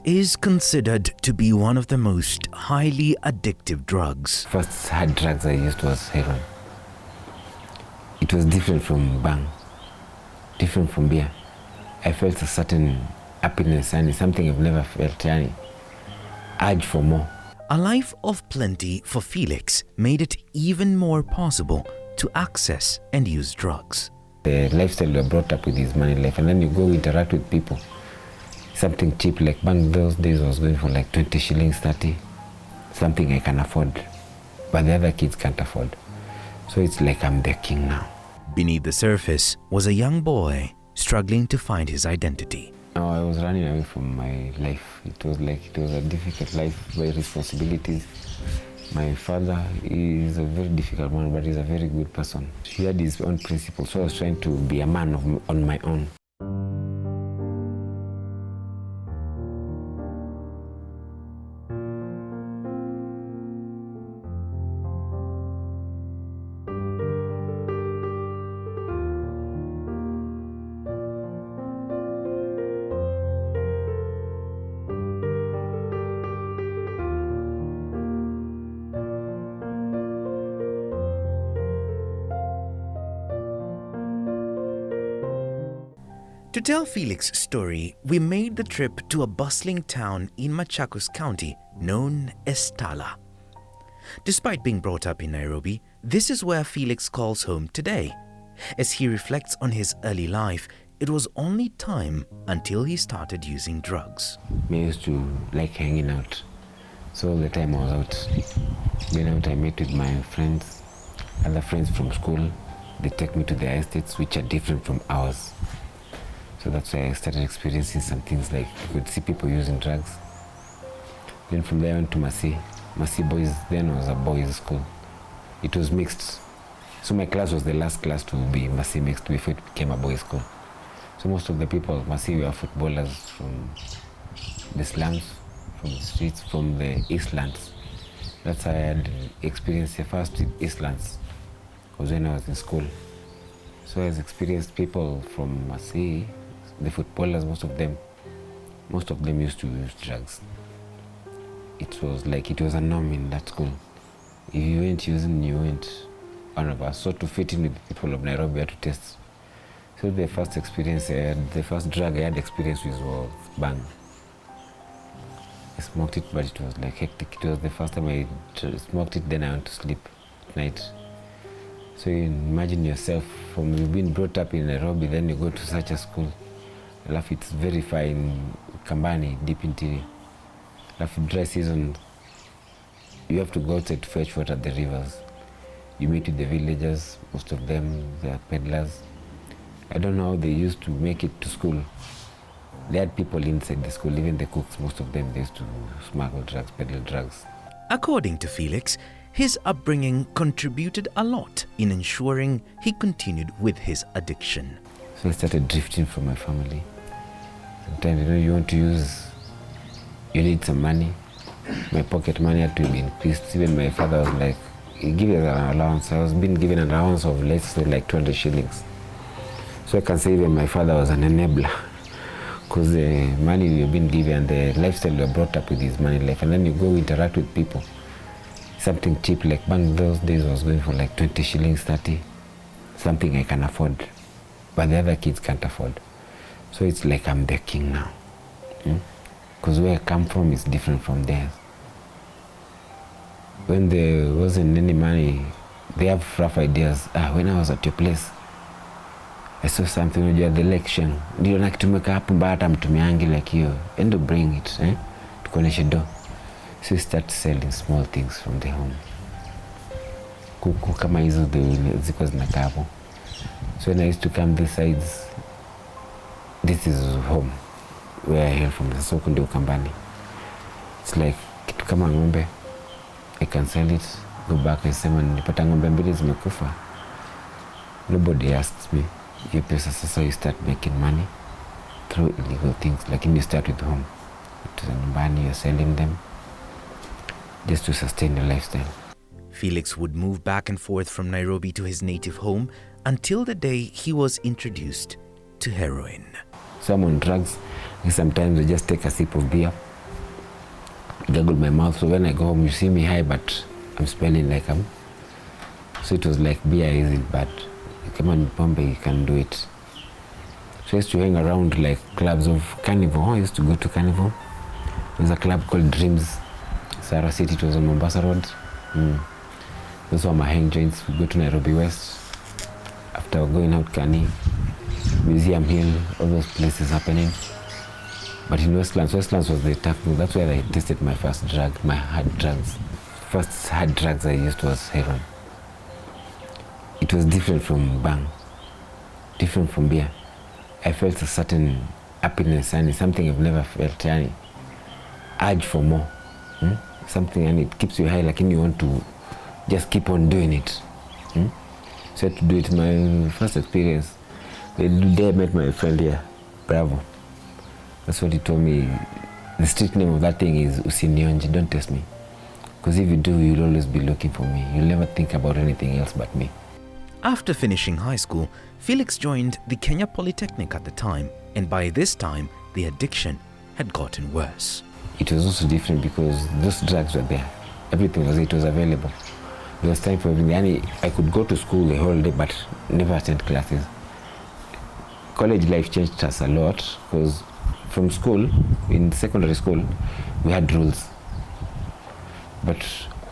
is considered to be one of the most highly addictive drugs. First hard drugs I used was heroin. It was different from bang, different from beer. I felt a certain happiness and something I've never felt, urge for more. A life of plenty for Felix made it even more possible to access and use drugs. The lifestyle we were brought up with is money life, and then you go interact with people. Something cheap, like back those days I was going for like 20 shillings, 30, something I can afford, but the other kids can't afford. So it's like I'm the king now. Beneath the surface was a young boy struggling to find his identity. No, I was running away from my life. It was a difficult life, very responsibilities. My father is a very difficult man, but he's a very good person. He had his own principles, so I was trying to be a man on my own. To tell Felix's story, we made the trip to a bustling town in Machakos County known as Tala. Despite being brought up in Nairobi, this is where Felix calls home today. As he reflects on his early life, it was only time until he started using drugs. I used to like hanging out. So all the time I was out. Then out I met with my friends, other friends from school. They take me to their estates, which are different from ours. So that's why I started experiencing some things, like you could see people using drugs. Then from there I went to Masi. Masi boys, then was a boys' school. It was mixed. So my class was the last class to be Masi mixed before it became a boys' school. So most of the people at Masi were footballers from the slums, from the streets, from the Eastlands. That's how I had experienced the first Eastlands, was when I was in school. So I experienced people from Masi. The footballers, most of them used to use drugs. It was a norm in that school. If you weren't using, you weren't one of us. So to fit in with the people of Nairobi, I had to test. So the first experience the first drug I had experience with was bang. I smoked it, but it was like hectic. It was the first time I smoked it, then I went to sleep at night. So you imagine yourself, from you being brought up in Nairobi, then you go to such a school. It's very far in Kambani, deep interior. Dry season, you have to go outside to fetch water at the rivers. You meet with the villagers, most of them, they are peddlers. I don't know how they used to make it to school. They had people inside the school, even the cooks, most of them, they used to smuggle drugs, peddle drugs. According to Felix, his upbringing contributed a lot in ensuring he continued with his addiction. So I started drifting from my family. Sometimes, you want to use, you need some money. My pocket money had to be increased. Even my father was like, he gave us an allowance. I was being given an allowance of, let's say, like 200 shillings. So I can say even my father was an enabler, because the money we were being given, the lifestyle we were brought up with is money life. And then you go interact with people. Something cheap, like back those days I was going for like 20 shillings, 30, something I can afford, but the other kids can't afford. So it's like I'm the king now. Because where I come from is different from theirs. When there wasn't any money, they have rough ideas. When I was at your place, I saw something when you had the election. Ndio na kitumeka hapo mbata mtumiangi like hiyo. Endo bring it, tukoneshe do. So we start selling small things from the home. Kuku kama hizo ziko zinakaa hapo. So when I used to come these sides, this is home, where I hail from, the soko ndio Kambani. It's like kitu kama ng'ombe, I can sell it, go back, I say nilipata ng'ombe 2 zimekufa. Nobody asks me. Hiyo pesa sasa you start making money through illegal things. Like you start with home. To nyumbani, you're selling them just to sustain your lifestyle. Felix would move back and forth from Nairobi to his native home until the day he was introduced to heroin. Some on drugs, sometimes they just take a sip of beer, gargled my mouth. So when I go home, you see me high, but I'm spelling like I'm. So it was like beer isn't bad. Come on, Bombay, you can do it. So I used to hang around like clubs of Carnival. I used to go to Carnival. There's a club called Dreams, Sarah City. It was on Mombasa Road. Those were my hang joints. We go to Nairobi West. After going out Kani, Museum Hill, all those places happening. But in Westlands was the tough move. That's where I tasted my first drug, my hard drugs. First hard drugs I used was heroin. It was different from bang, different from beer. I felt a certain happiness and something I've never felt, yani, urge for more. Something, and it keeps you high, like you want to just keep on doing it. So I had to do it. My first experience, the day I met my friend here, Bravo. That's what he told me. The street name of that thing is Usinionji, don't test me. Because if you do, you'll always be looking for me. You'll never think about anything else but me. After finishing high school, Felix joined the Kenya Polytechnic at the time, and by this time, the addiction had gotten worse. It was also different because those drugs were there. Everything was available. There was time for everything. I could go to school the whole day, but never attend classes. College life changed us a lot because from school, in secondary school, we had rules. But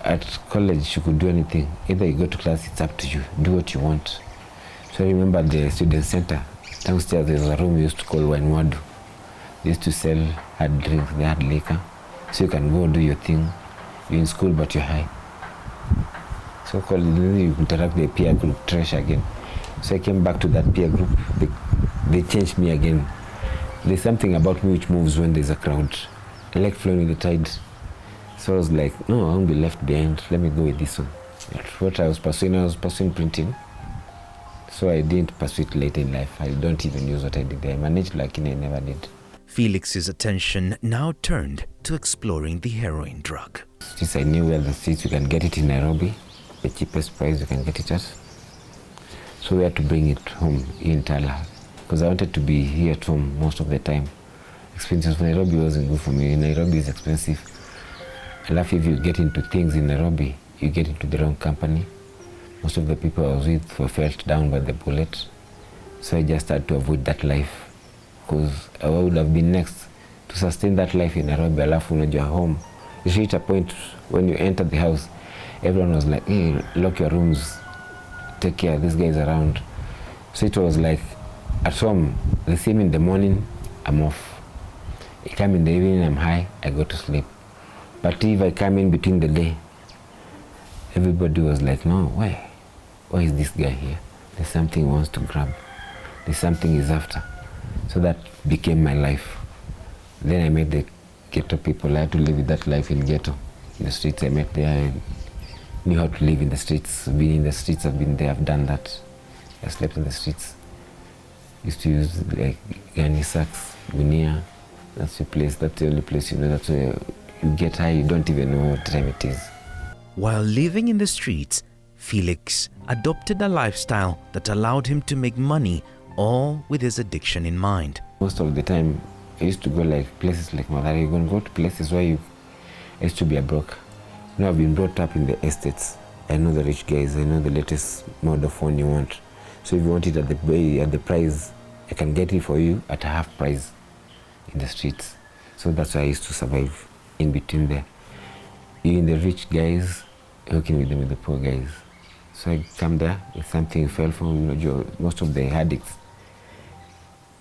at college, you could do anything. Either you go to class, it's up to you. Do what you want. So I remember the student center. Downstairs, there was a room we used to call Wine Wadu. They used to sell hard drinks, they had liquor. So you can go do your thing. You're in school, but you're high. So you interact with the peer group, trash again. So I came back to that peer group. They changed me again. There's something about me which moves when there's a crowd. I like flowing with the tide. So I was like, no, I won't be left behind. Let me go with this one. That's what I was pursuing printing. So I didn't pursue it later in life. I don't even use what I did there. I managed like I never did. Felix's attention now turned to exploring the heroin drug. Since I knew where the streets, you can get it in Nairobi, the cheapest price you can get it at. So we had to bring it home in Tala, because I wanted to be here at home most of the time. Expenses for Nairobi wasn't good for me. Nairobi is expensive. I laugh if you get into things in Nairobi, you get into the wrong company. Most of the people I was with were felt down by the bullet. So I just had to avoid that life, because I would have been next to sustain that life in Nairobi. Alafu unajua home. You reach a point when you enter the house, everyone was like, hey, lock your rooms, take care, this guy is around. So it was like, at home, they see me in the morning, I'm off. I come in the evening, I'm high, I go to sleep. But if I come in between the day, everybody was like, no, why is this guy here? There's something he wants to grab. There's something he's after. So that became my life. Then I met the ghetto people. I had to live with that life in ghetto. In the streets I met there, I knew how to live in the streets. I've been in the streets, I've been there, I've done that. I slept in the streets. Used to use like Gani sacks, Gunia. That's the place, that's the only place, that's where you get high, you don't even know what time it is. While living in the streets, Felix adopted a lifestyle that allowed him to make money, all with his addiction in mind. Most of the time, I used to go like places like Madari. You're going to go to places where I used to be a broke. I've been brought up in the estates. I know the rich guys, I know the latest model phone you want. So if you want it at the price, I can get it for you at a half price in the streets. So that's why I used to survive in between there. You in the rich guys, working with them with the poor guys. So I come there, if something fell for most of the addicts.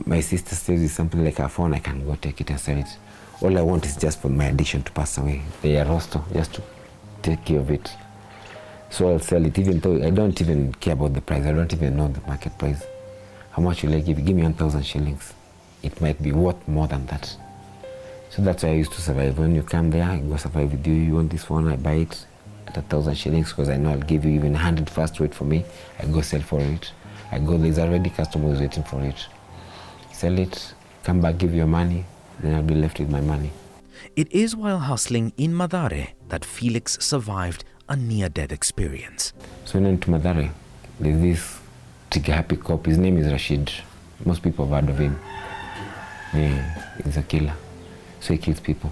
My sister says it's something like a phone, I can go take it and sell it. All I want is just for my addiction to pass away. They are roster, just to take care of it. So I'll sell it, even though I don't even care about the price. I don't even know the market price. How much will I give you? Give me 1,000 shillings. It might be worth more than that. So that's why I used to survive. When you come there, I go survive with you. You want this phone, I buy it at 1,000 shillings because I know I'll give you even 100 fast wait for me. I go sell for it. I go, there's already customers waiting for it. Sell it, come back, give your money, then I'll be left with my money. It is while hustling in Mathare that Felix survived a near-death experience. So when I went to Mathare, there's this trigger-happy cop. His name is Rashid. Most people have heard of him. Yeah, he's a killer. So he kills people.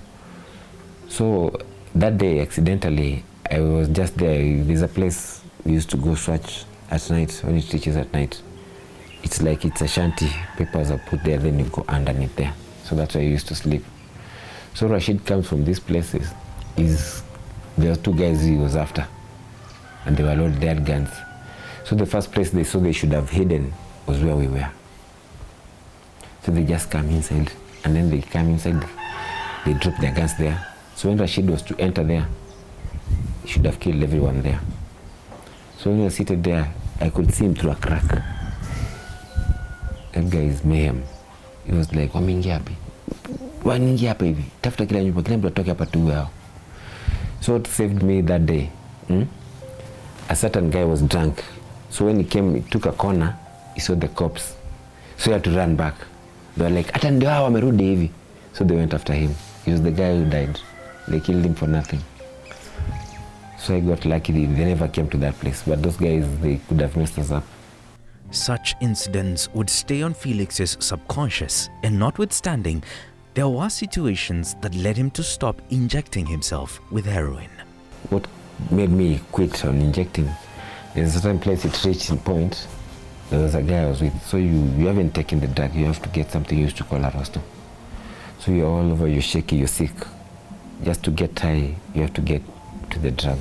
So that day, accidentally, I was just there. There's a place we used to go search at night when it teaches at night. It's like it's a shanty. Papers are put there, then you go underneath there. So that's where I used to sleep. So Rashid comes from these places. There were two guys he was after, and they were loaded, they had guns. So the first place they saw they should have hidden was where we were. So they just come inside, and then they come inside, they drop their guns there. So when Rashid was to enter there, he should have killed everyone there. So when he was seated there, I could see him through a crack. That guy is mayhem. He was like, wameingia hapi. Wanaingia hapa hivi. Tafuta kila nyumba, kila mtu atoke hapa tu wao. So what saved me that day, a certain guy was drunk. So when he came, he took a corner, he saw the cops. So he had to run back. They were like, hata ndio hao wamerudi hivi. So they went after him. He was the guy who died. They killed him for nothing. So I got lucky, they never came to that place. But those guys, they could have messed us up. Such incidents would stay on Felix's subconscious, and notwithstanding, there were situations that led him to stop injecting himself with heroin. What made me quit on injecting, there's a certain place it reached a point, there was a guy I was with, so you haven't taken the drug, you have to get something you used to call a rosto. So you're all over, you're shaky, you're sick. Just to get high, you have to get to the drug.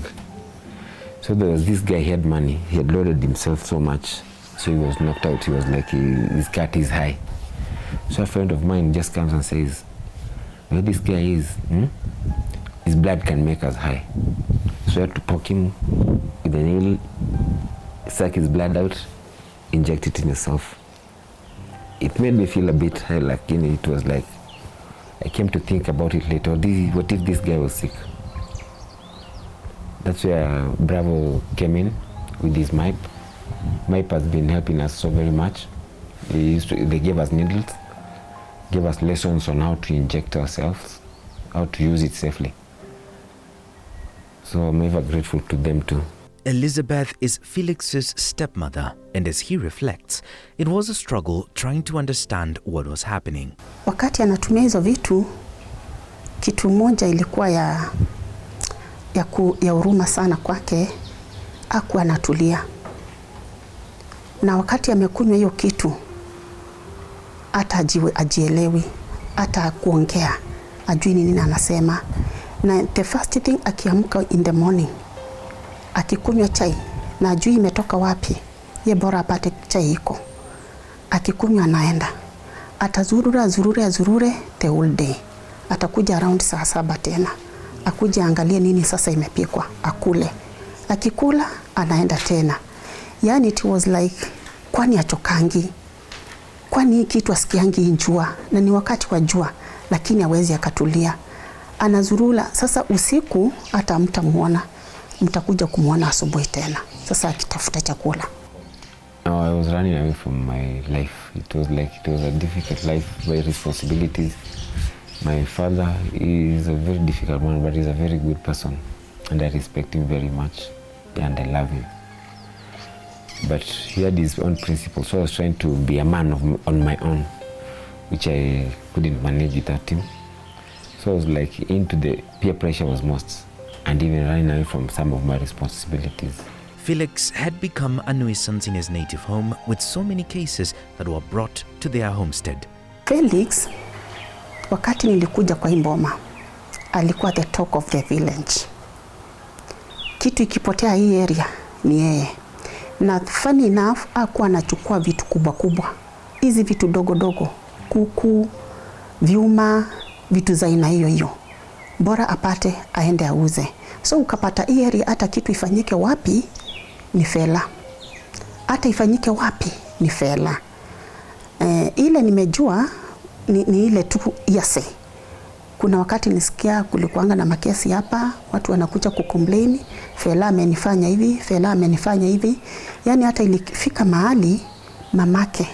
So there was this guy, he had money, he had loaded himself so much, so he was knocked out, he was like, his cat is high. So a friend of mine just comes and says, where this guy is, his blood can make us high. So I had to poke him with a needle, suck his blood out, inject it in yourself. It made me feel a bit high, like, it was like, I came to think about it later, what if this guy was sick? That's where Bravo came in with his MIPE. MIPE has been helping us so very much. They gave us needles, gave us lessons on how to inject ourselves, how to use it safely. So I'm ever grateful to them too. Elizabeth is Felix's stepmother, and as he reflects, it was a struggle trying to understand what was happening. Wakati anatumia hizo vitu, kitu moja ilikuwa ya huruma sana kwake, hakuwa anatulia. Na wakati amekunywa hiyo kitu, hata ajielewi, hata kuongea, ajui nini anasema. Na the first thing akiamka in the morning, akikunywa chai, na ajui imetoka wapi, ye bora apate chai iko. Akikunywa anaenda, atazurure the whole day. Atakuja around saa 7 tena, akuja angalie nini sasa imepikwa, akule. Akikula, anaenda tena. Yani it was like, kwani achokangi? Kwani kitu asikiangi njua? Na ni wakati wa jua, lakini hawezi akatulia. Anazurula, sasa usiku hata mtamuona, mtakuja kumuona asubuhi tena. Sasa akitafuta chakula. No, I was running away from my life. It was a difficult life, very responsibilities. My father is a very difficult man, but he's a very good person. And I respect him very much, and I love him. But he had his own principles, so I was trying to be a man on my own, which I couldn't manage without him. So I was like, into the peer pressure was most, and even running away from some of my responsibilities. Felix had become a nuisance in his native home with so many cases that were brought to their homestead. Felix, wakati nilikuja kwa Imboma, alikuwa the talk of the village. Kitu ikipotea hii area ni yeye. Na funny enough, hakuwa anachukua vitu kubwa. Hizi vitu dogo, kuku, vyuma, vitu za aina hiyo. Bora apate aende auze. So ukapata hii area, hata kitu ifanyike wapi ni fela. Hata ifanyike wapi ni fela. Ile nimejua ni ile tu yase. Kuna wakati nisikia kulikuanga na makesi hapa, watu wanakuja kucomplain, fela amenifanya hivi, fela amenifanya hivi. Yani hata ilifika mahali mamake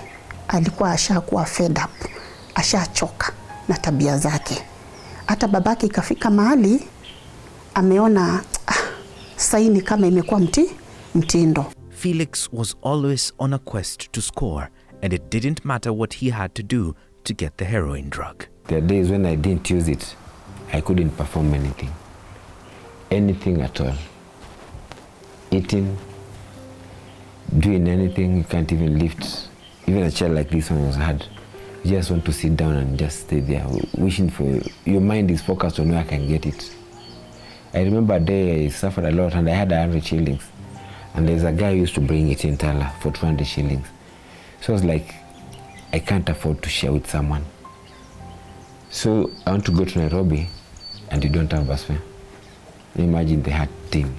alikuwa ashakuwa fed up, ashachoka na tabia zake. Hata babake ikafika mahali ameona saini kama imekuwa mtindo. Felix was always on a quest to score, and it didn't matter what he had to do to get the heroin drug. There are days when I didn't use it, I couldn't perform anything at all. Eating, doing anything, you can't even lift. Even a chair like this one was hard. You just want to sit down and just stay there, wishing for, your mind is focused on where I can get it. I remember a day I suffered a lot and I had 100 shillings. And there's a guy who used to bring it in Tala for 200 shillings. So I was like, I can't afford to share with someone. So I want to go to Nairobi and you don't have bus fare. Imagine the hard thing.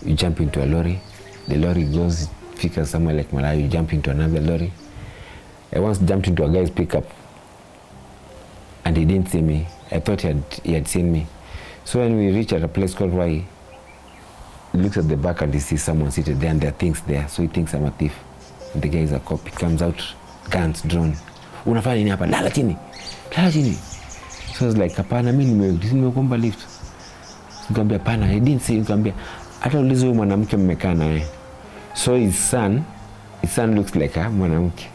You jump into a lorry, the lorry goes, fika somewhere like Malawi, you jump into another lorry. I once jumped into a guy's pickup and he didn't see me. I thought he had seen me. So when we reached at a place called Wai, he looks at the back and he sees someone seated there and there are things there. So he thinks I'm a thief. And the guy is a cop. He comes out, guns drawn. Unafanya nini hapa? Lala chini. Lala chini. So I was like, hapana, mimi nimekuomba lift. Nikamwambia hapana, I didn't see. Nikamwambia hata ulizo huyu mwanamke mmekaa naye. So his son looks like a mwanamke.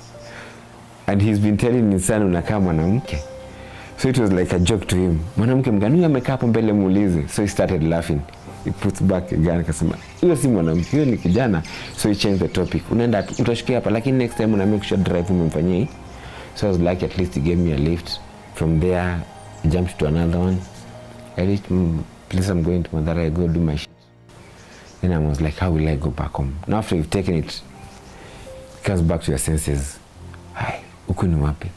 And he's been telling his son unakaa mwanamke. So it was like a joke to him. Mwanamke mgani huyu amekaa hapo mbele muulize. So he started laughing. He puts back again akasema huyo si mwanamke, huyo ni kijana. So he changed the topic. Unaenda utashukia hapa lakini next time una make sure drive umemfanyia hii. So I was like, at least he gave me a lift. From there I jumped to another one. I reached place I'm going to Madara, I go do my shit. Then I was like, how will I go back home? Now after you've taken it, it comes back to your senses. Hi, huku ni wapi?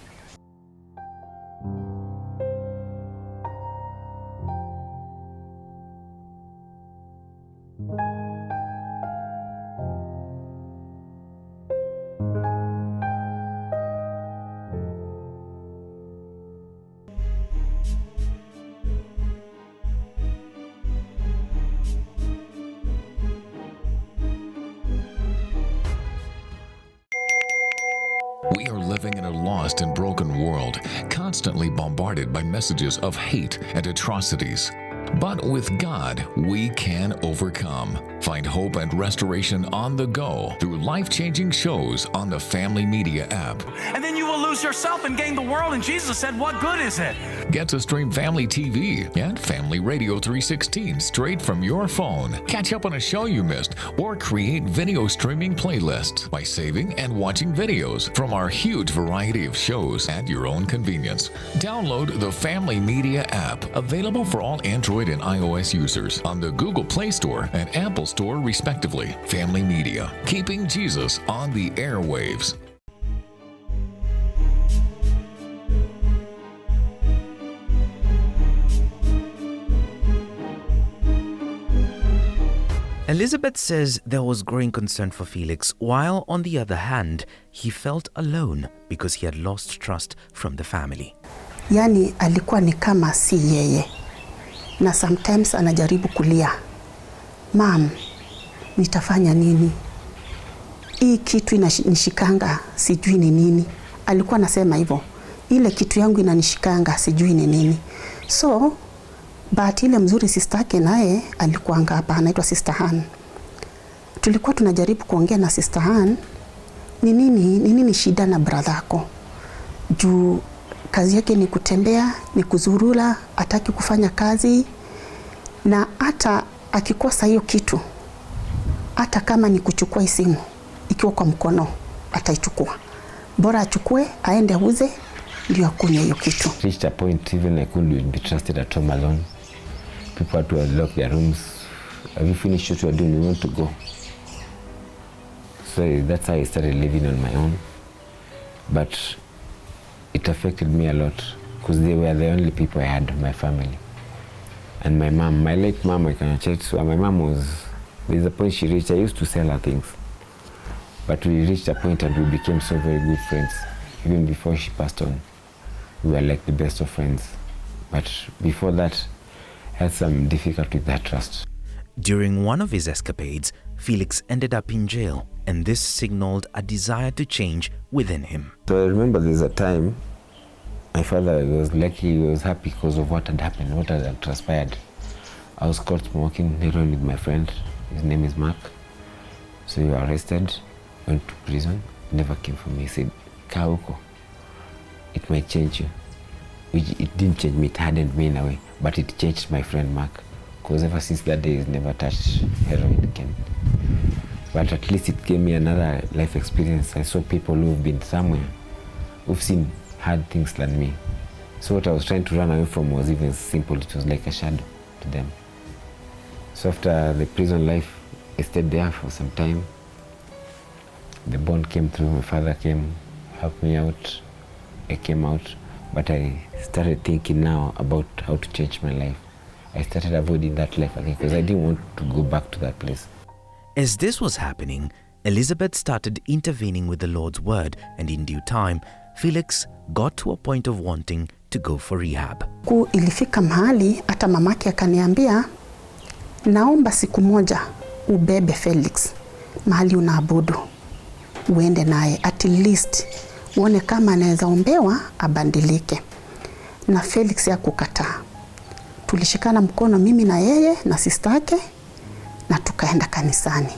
We are living in a lost and broken world, constantly bombarded by messages of hate and atrocities. But with God, we can overcome. Find hope and restoration on the go through life-changing shows on the Family Media app. And then you will lose yourself and gain the world. And Jesus said, what good is it? Get to stream Family TV and Family Radio 316 straight from your phone. Catch up on a show you missed or create video streaming playlists by saving and watching videos from our huge variety of shows at your own convenience. Download the Family Media app, available for all Android and iOS users on the Google Play Store and Apple Store respectively. Family Media, keeping Jesus on the airwaves. Elizabeth says there was growing concern for Felix, while on the other hand, he felt alone because he had lost trust from the family. Yani alikuwa ni kama si yeye. Na sometimes anajaribu kulia. Mom, nitafanya nini? Hii kitu inanishikanga, sijui ni nini. Alikuwa anasema hivyo. Ile kitu yangu inanishikanga, sijui ni nini. So, but ile mzuri sister yake naye alikuwa hapa, anaitwa Sister Han. Tulikuwa tunajaribu kuongea na Sister Han, ni nini shida na brother yako? Juu kazi yake ni kutembea, ni kuzurula, hataki kufanya kazi, na hata akikosa hiyo kitu, hata kama ni kuchukua simu ikiwa kwa mkono ataichukua. Bora achukue aende auze ndio akunywe hiyo kitu. Reached a point even I couldn't be trusted at home alone. People had to lock their rooms. Have you finished what you are doing? You want to go? So that's how I started living on my own. But it affected me a lot because they were the only people I had in my family. And my mom, my late mom, I can check. So my mom was, there's a point she reached, I used to sell her things. But we reached a point and we became so very good friends. Even before she passed on, we were like the best of friends. But before that, I had some difficulty with that trust. During one of his escapades, Felix ended up in jail, and this signaled a desire to change within him. So I remember there's a time my father was lucky, he was happy because of what had happened, what had transpired. I was caught smoking heroin with my friend. His name is Mark. So we were arrested, went to prison, never came for me. He said, "Kaa huko, it might change you." which it didn't change me, it hardened me in a way, but it changed my friend Mark, because ever since that day he's never touched heroin again. But at least it gave me another life experience. I saw people who've been somewhere, who've seen hard things than me. So what I was trying to run away from was even simple. It was like a shadow to them. So after the prison life, I stayed there for some time. The bond came through, my father came, helped me out. I came out, but I started thinking now about how to change my life. I started avoiding that life again because I didn't want to go back to that place. As this was happening, Elizabeth started intervening with the Lord's word, and in due time, Felix got to a point of wanting to go for rehab. Ilifika mahali hata mamake akaniambia, naomba siku moja ubebe Felix mahali unaabudu, uende naye at least uone kama anaweza ombewa abadilike. Na Felix hakukataa. Tulishikana mkono mimi na yeye na sister yake na tukaenda kanisani.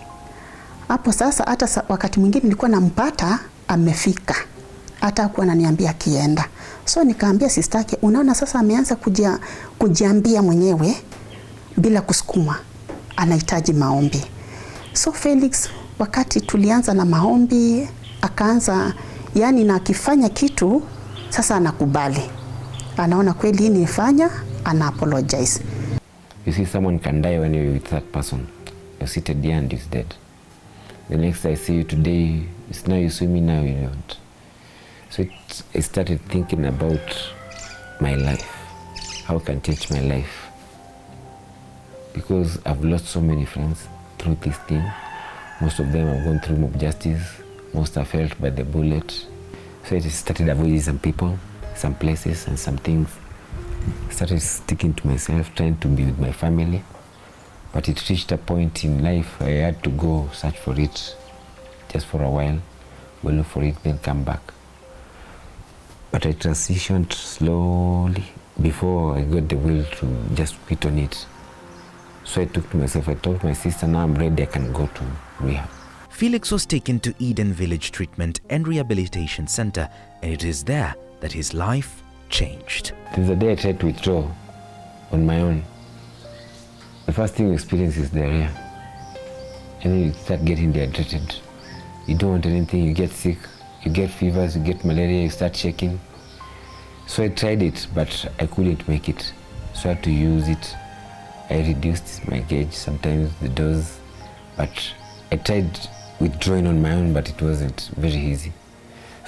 Hapo sasa hata wakati mwingine nilikuwa nampata amefika, hata hakuwa ananiambia akienda. So nikaambia sister yake, unaona sasa ameanza kujiambia mwenyewe bila kusukuma, anahitaji maombi. So Felix, wakati tulianza na maombi, akaanza yani na akifanya kitu sasa anakubali, anaona kweli hii nifanya, ana apologize. You see, someone can die when you're with that person. You're seated there and he's dead. The next I see you today, it's now you see me, now you don't. So I started thinking about my life, how I can change my life. Because I've lost so many friends through this thing. Most of them have gone through mob justice. Most are felt by the bullet. So I started avoiding some people, some places and some things. Started sticking to myself, trying to be with my family. But it reached a point in life I had to go search for it just for a while, go look for it, then come back. But I transitioned slowly before I got the will to just quit on it. So I took to myself, I told my sister, now I'm ready, I can go to rehab. Felix was taken to Eden Village Treatment and Rehabilitation Center, and it is there that his life changed. There's a day I tried to withdraw on my own. The first thing you experience is diarrhea. And then you start getting dehydrated. You don't want anything, you get sick, you get fevers, you get malaria, you start shaking. So I tried it, but I couldn't make it. So I had to use it. I reduced my gauge, sometimes the dose, but I tried withdrawing on my own, but it wasn't very easy.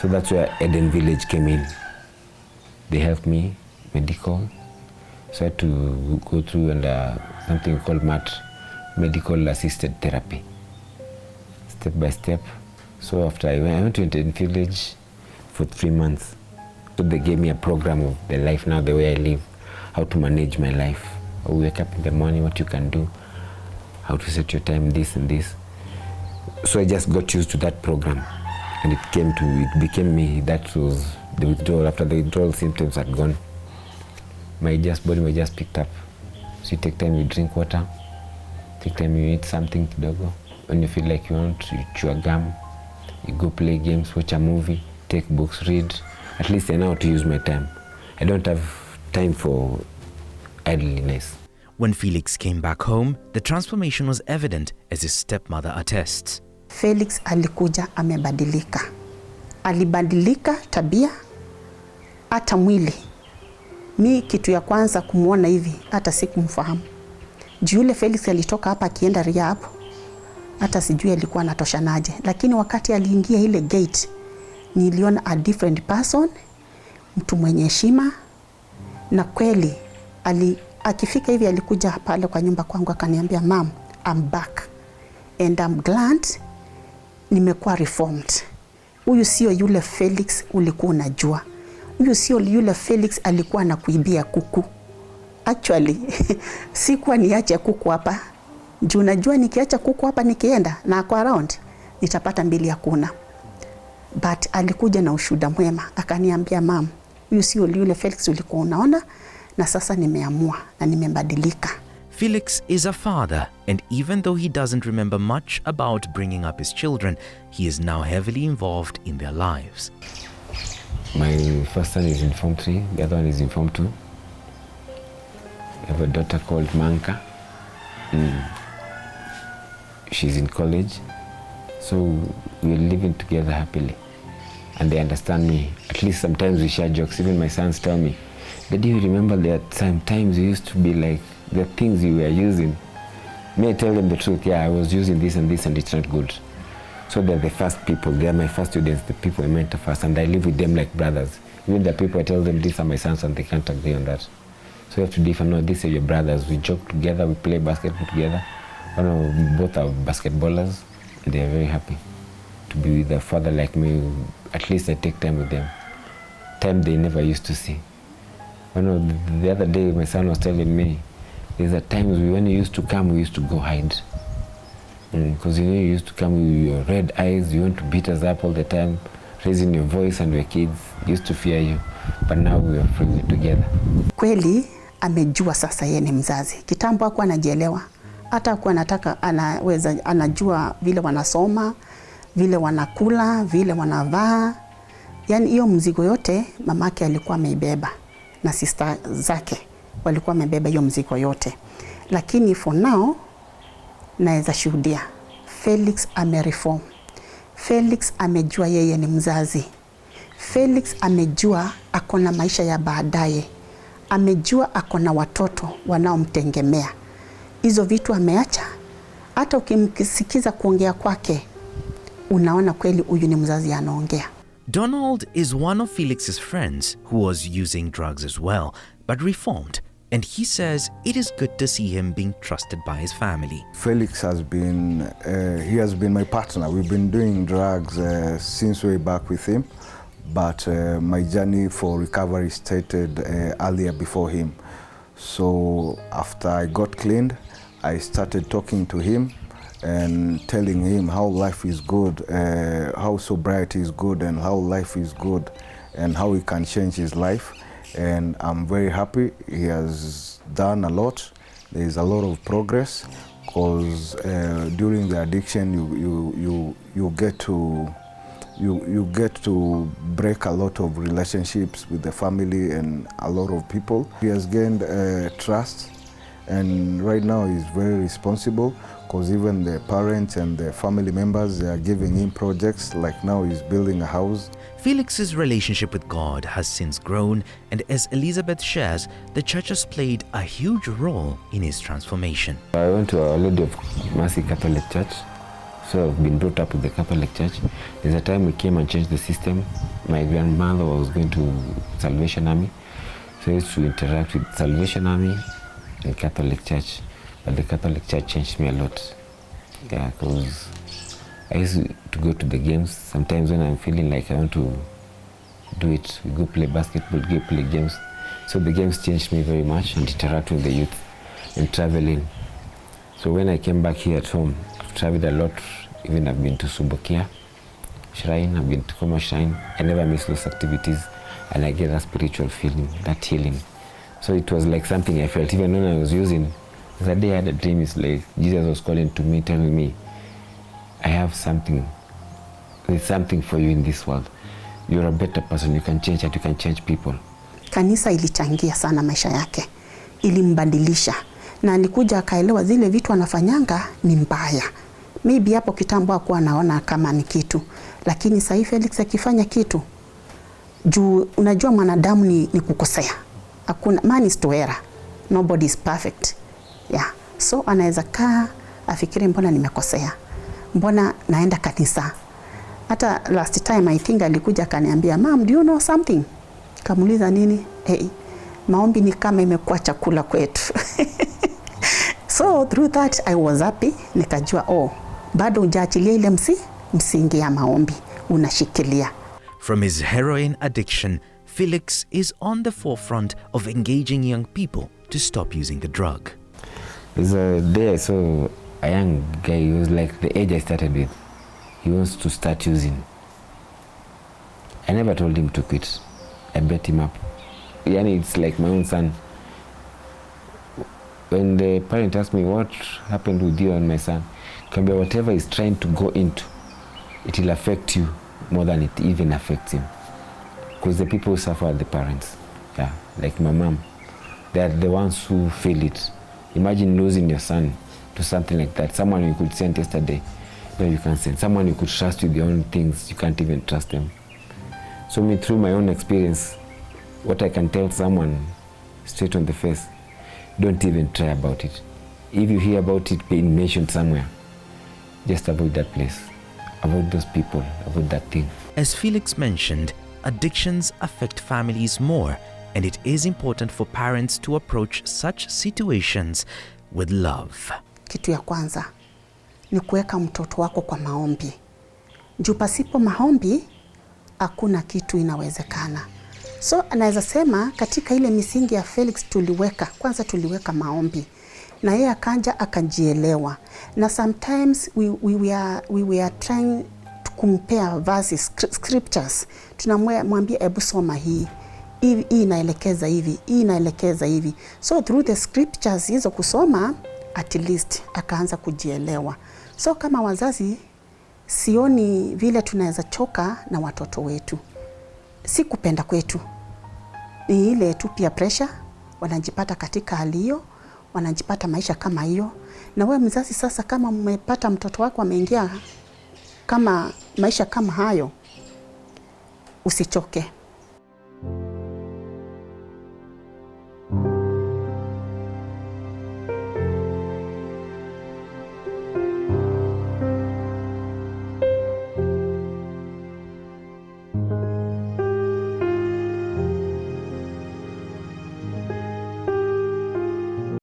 So that's where Eden Village came in. They helped me, medical. So I had to go through something called MAT, medical assisted therapy, step by step. So after I went to Eden Village for 3 months. So they gave me a program of the life now, the way I live, how to manage my life. How you wake up in the morning, what you can do, how to set your time, this and this. So I just got used to that program, and it became me. That was the withdrawal. After the withdrawal symptoms had gone, my body was just picked up. So you take time, you drink water, take time, you eat something kidogo. When you feel like you want, you chew a gum, you go play games, watch a movie, take books, read. At least I know how to use my time. I don't have time for idleness. When Felix came back home, the transformation was evident, as his stepmother attests. Felix alikuja amebadilika. Alibadilika tabia, hata mwili. Mi kitu ya kwanza kumuona hivi, hata sikumfahamu. Yule Felix alitoka hapa akienda rehab, hata sijui alikuwa anatoshanaje. Lakini wakati aliingia ile gate, niliona a different person, mtu mwenye heshima, na kweli akifika hivi alikuja pale kwa nyumba kwangu akaniambia, "Mom, I'm back and I'm glad nimekuwa reformed. Huyu sio yule Felix ulikuwa unajua. Huyu sio yule Felix alikuwa anakuibia kuku. Actually, sikuwa niache kuku hapa. Juu najua nikiacha kuku hapa nikienda na kwa around nitapata mbili ya kuna." But alikuja na ushuhuda mwema akaniambia, "Mom, huyu sio yule Felix ulikuwa unaona, na sasa nimeamua na nimebadilika." Felix is a father, and even though he doesn't remember much about bringing up his children, he is now heavily involved in their lives. My first son is in Form 3, the other one is in Form 2. I have a daughter called Manka. She's in college. So we're living together happily. And they understand me. At least sometimes we share jokes. Even my sons tell me, "Daddy, you remember that sometimes you used to be like the things you were using?" May I tell them the truth? Yeah, I was using this and it's not good. So they're the first people. They're my first students, the people I mentor first, and I live with them like brothers. Even the people I tell them these are my sons and they can't agree on that. So you have to differ. No, these are your brothers. We joke together, we play basketball together. Both are basketballers, and they're very happy to be with a father like me. At least I take time with them. Time they never used to see. The other day my son was telling me, there's a times when you used to come, we used to go hide. Because you used to come with your red eyes, you want to beat us up all the time, raising your voice, and we're kids, used to fear you. But now we are free together. Kweli amejua sasa yeye ni mzazi. Kitambo hakuwa anajielewa. Hata hakuwa anajua vile wanasoma, vile wanakula, vile wanavaa. Yaani hiyo mzigo yote mamake alikuwa ameibeba na sister zake walikuwa wamebeba hiyo mzigo yote. Lakini for now naweza shuhudia Felix amereform. Felix amejua yeye ni mzazi. Felix amejua akona maisha ya baadaye. Amejua akona watoto wanaomtegemea. Hizo vitu ameacha. Hata ukimsikiza kuongea kwake, unaona kweli huyu ni mzazi anaongea. Donald is one of Felix's friends who was using drugs as well, but reformed. And he says it is good to see him being trusted by his family. Felix has been, he has been my partner. We've been doing drugs since way back with him, but my journey for recovery started earlier before him. So after I got cleaned, I started talking to him and telling him how life is good, how sobriety is good, and how life is good, and how he can change his life. And I'm very happy. He has done a lot. There is a lot of progress, because during the addiction you get to break a lot of relationships with the family and a lot of people. He has gained trust, and right now he's very responsible, because even the parents and the family members, they are giving him projects. Like now he's building a house. Felix's relationship with God has since grown, and as Elizabeth shares, the church has played a huge role in his transformation. I went to Our Lady of Mercy Catholic Church, so I've been brought up with the Catholic Church. There's a time we came and changed the system. My grandmother was going to Salvation Army, so I used to interact with Salvation Army and Catholic Church. But the Catholic Church changed me a lot. Yeah, because I used to go to the games. Sometimes when I'm feeling like I want to do it, we go play basketball, go play games. So the games changed me very much, and interact with the youth and traveling. So when I came back here at home, I've traveled a lot. Even I've been to Subukia Shrine, I've been to Koma Shrine. I never miss those activities, and I get that spiritual feeling, that healing. So it was like something I felt even when I was using. The day I had a dream, it's like Jesus was calling to me, telling me, I have something. There's something for you in this world. You're a better person. You can change it. You can change people. Kanisa ilichangia sana maisha yake. Ilimbadilisha. Na alikuja akaelewa zile vitu anafanyanga ni mbaya. Maybe hapo kitambo hakuwa anaona kama ni kitu. Lakini sasa Felix akifanya kitu, juu unajua mwanadamu ni kukosea. Hakuna, man is to error. Nobody is perfect. Yeah. So anaweza kaa afikiri mbona nimekosea. Mbona naenda kanisa. Hata last time I think alikuja akaniambia, "Mom, do you know something?" Kamuliza nini? Hey, maombi ni kama imekuwa chakula kwetu. So through that I was happy. Nikajua bado hujaachilia ile msingi ya maombi, unashikilia. From his heroin addiction, Felix is on the forefront of engaging young people to stop using the drug. There's a day I saw a young guy. He was like the age I started with. He wants to start using. I never told him to quit. I bet him up. Yani, it's like my own son. When the parent asked me what happened with you and my son, whatever he's trying to go into, it will affect you more than it even affects him. Because the people who suffer are the parents. Yeah, like my mom. They are the ones who feel it. Imagine losing your son to something like that. Someone you could send yesterday, no, you can't send. Someone you could trust with your own things, you can't even trust them. So me, through my own experience, what I can tell someone straight on the face, don't even try about it. If you hear about it being mentioned somewhere, just avoid that place. Avoid those people, avoid that thing. As Felix mentioned, addictions affect families more, and it is important for parents to approach such situations with love. Kitu ya kwanza ni kuweka mtoto wako kwa maombi. Juu pasipo maombi hakuna kitu inawezekana. So anaweza sema katika ile misingi ya Felix tuliweka maombi. Na yeye akanja akajielewa. Na sometimes we were trying to compare verses, scriptures. Tunamwambia hebu soma hii. Hii inaelekeza hivi, hii inaelekeza hivi. So through the scriptures hizo kusoma, at least akaanza kujielewa. So kama wazazi, sioni vile tunaweza choka na watoto wetu. Si kupenda kwetu. Ni ile tu peer pressure, wanajipata katika hali hiyo, wanajipata maisha kama hiyo. Na wewe mzazi sasa, kama umepata mtoto wako ameingia kama maisha kama hayo, usichoke.